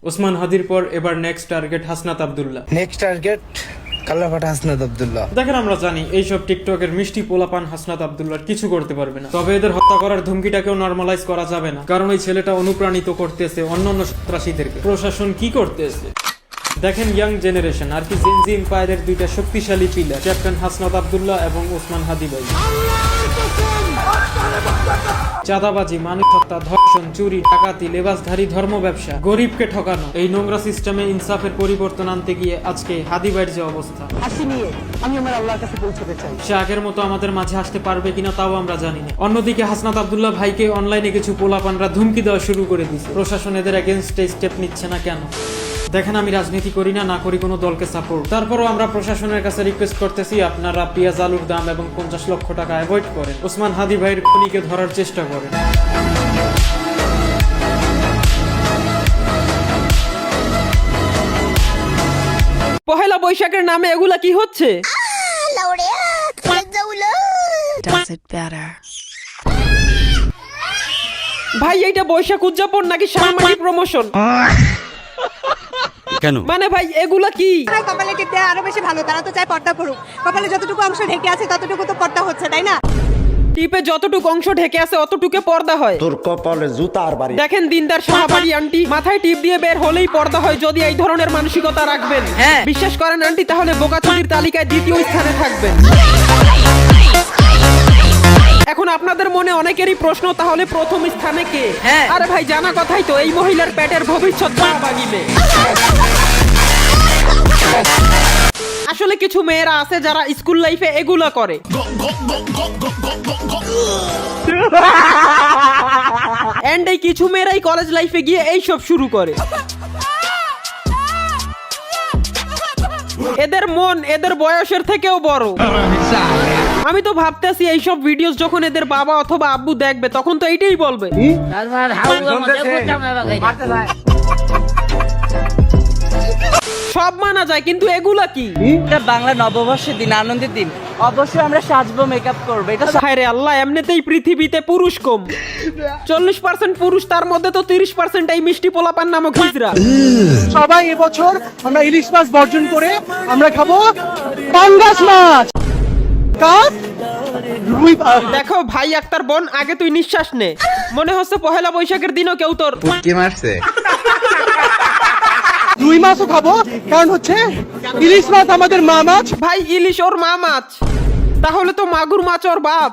ওসমান হাদির পর এবার next target Hasnat Abdullah. Next target কাল্লাফাটা হাসনাত আব্দুল্লাহ। দেখেন, আমরা জানি এইসব টিকটকের মিষ্টি পোলাপান হাসনাত আব্দুল্লাহর কিছু করতে পারবে না, তবে এদের হত্যা করার ধুমকিটাকেও নরমালাইজ করা যাবে না, কারণ এই ছেলেটা অনুপ্রাণিত করতেছে অন্যান্য সন্ত্রাসীদেরকে। প্রশাসন কি করতেছে দেখেন, ইয়াং জেনারেশন আর কি জেনজি এম্পায়ারের দুইটা শক্তিশালী পিলার, ক্যাপ্টেন হাসনাত আব্দুল্লাহ এবং ওসমান হাদি ভাই। চাঁদাবাজি, মানুষ হত্যা, ধর্ষণ, চুরি, ডাকাতি, লেবাসধারী, ধর্ম ব্যবসা, গরিবকে ঠকানো, এই নোংরা সিস্টেমে ইনসাফের পরিবর্তন আনতে গিয়ে আজকে হাদি ভাইয়ের যে অবস্থা, আমি আমার আল্লাহর কাছে পৌঁছতে চাই। সে আগের মতো আমাদের মাঝে আসতে পারবে কিনা তাও আমরা জানি না। অন্যদিকে হাসনাত আব্দুল্লাহ ভাইকে অনলাইনে কিছু পোলাপানরা ধুমকি দেওয়া শুরু করে দিচ্ছে। প্রশাসন এদের এগেনস্টে স্টেপ নিচ্ছে না কেন? দেখেন, আমি রাজনীতি করি না, না করি কোনো দলকে সাপোর্ট, তারপরও আমরা প্রশাসনের কাছে রিকোয়েস্ট করতেছি আপনারা পেঁয়াজ আলুর দাম এবং 50 লক্ষ টাকা অ্যাভয়েড করেন, ওসমান হাদি ভাইয়ের খুনিকে ধরার চেষ্টা করেন। পহেলা বৈশাখের নামে এগুলা কি হচ্ছে? Does it better? ভাই এইটা বৈশাখ উদযাপন নাকি সাংবাদিক প্রমোশন? কেন? মানে ভাই এগুলা কি? কপালে টিপ দেওয়া আরো বেশি ভালো, তারা তো চায় পর্দা করুক। কপালে যতটুকু অংশ ঢেকে আছে ততটুকু তো পর্দা হচ্ছে, তাই না? টিপে যতটুকু অংশ ঢেকে আছে অতটুকু পর্দা হয়। তোর কপালে জুতার বাড়ি। দেখেন, দিনদার শাহবাড়ি আন্টি মাথায় টিপ দিয়ে বের হলেই পর্দা হয় যদি এই ধরনের মানসিকতা রাখবেন। হ্যাঁ। বিশ্বাস করেন আন্টি, তাহলে বোকাচুদির তালিকায় দ্বিতীয় স্থানে থাকবেন। এখন আপনাদের মনে অনেকেরই প্রশ্ন, তাহলে প্রথম স্থানে কে? হ্যাঁ। আরে ভাই, জানা কথাই তো, এই মহিলার পেটের ভবিষ্যৎ শাহবাগী মেয়ে। আসলে কিছু মেয়েরা আছে যারা স্কুল লাইফে এগুলা করে, এন্ড এই কিছু মেয়েরাই কলেজ লাইফে গিয়ে এইসব শুরু করে। এদের মন এদের বয়সের থেকেও বড়। আমি তো ভাবতেছি এইসব ভিডিওস যখন এদের বাবা অথবা আব্বু দেখবে তখন তো এইটাই বলবে। সব মানা যায়, কিন্তু এগুলা কি? এটা বাংলা নববর্ষের দিন, আনন্দের দিন, অবশ্যই আমরা সাজবো, মেকআপ করবো। এটা হায় রে আল্লাহ, এমনিতেই পৃথিবীতে পুরুষ কম, 40% পুরুষ, তার মধ্যে তো 30% এই মিষ্টি পোলাপান নামক হিজড়া। সবাই এবছর আমরা ইলিশ মাছ বর্জন করে আমরা খাবো পাঙ্গাস মাছ। কাপ রুই মাছ। দেখো ভাই আক্তার বোন, আগে তুই নিঃশ্বাস নে। মনে হচ্ছে পহেলা বৈশাখের দিনও কেউ তোর কি মারছে? রুই মাছও খাবো, কারণ হচ্ছে ইলিশ মাছ আমাদের মা মাছ। ভাই ইলিশ ওর মা মাছ, তাহলে তো মাগুর মাছ ওর বাপ।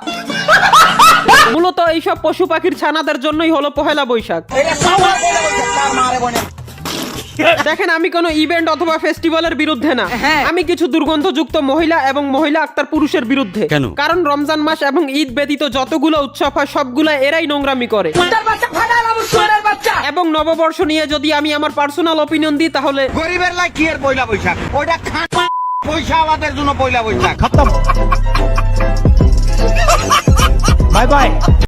মূলত এইসব পশু পাখির ছানাদের জন্যই হলো পহেলা বৈশাখ। দেখেন, আমি কোনো ইভেন্ট অথবা ফেস্টিভ্যালের বিরুদ্ধে না, আমি কিছু দুর্গন্ধযুক্ত মহিলা এবং মহিলা আক্তার পুরুষের বিরুদ্ধে। কেন? কারণ রমজান মাস এবং ঈদ ব্যতীত যতগুলো উৎসব হয় সবগুলা এরাই নোংরামি করে। এবং নববর্ষ নিয়ে যদি আমি আমার পার্সোনাল অপিনিয়ন দিই, তাহলে গরিবের লাই কি এর পয়লা বৈশাখ? ওইটা পয়সা আমাদের জন্য পয়লা বৈশাখ। Bye bye.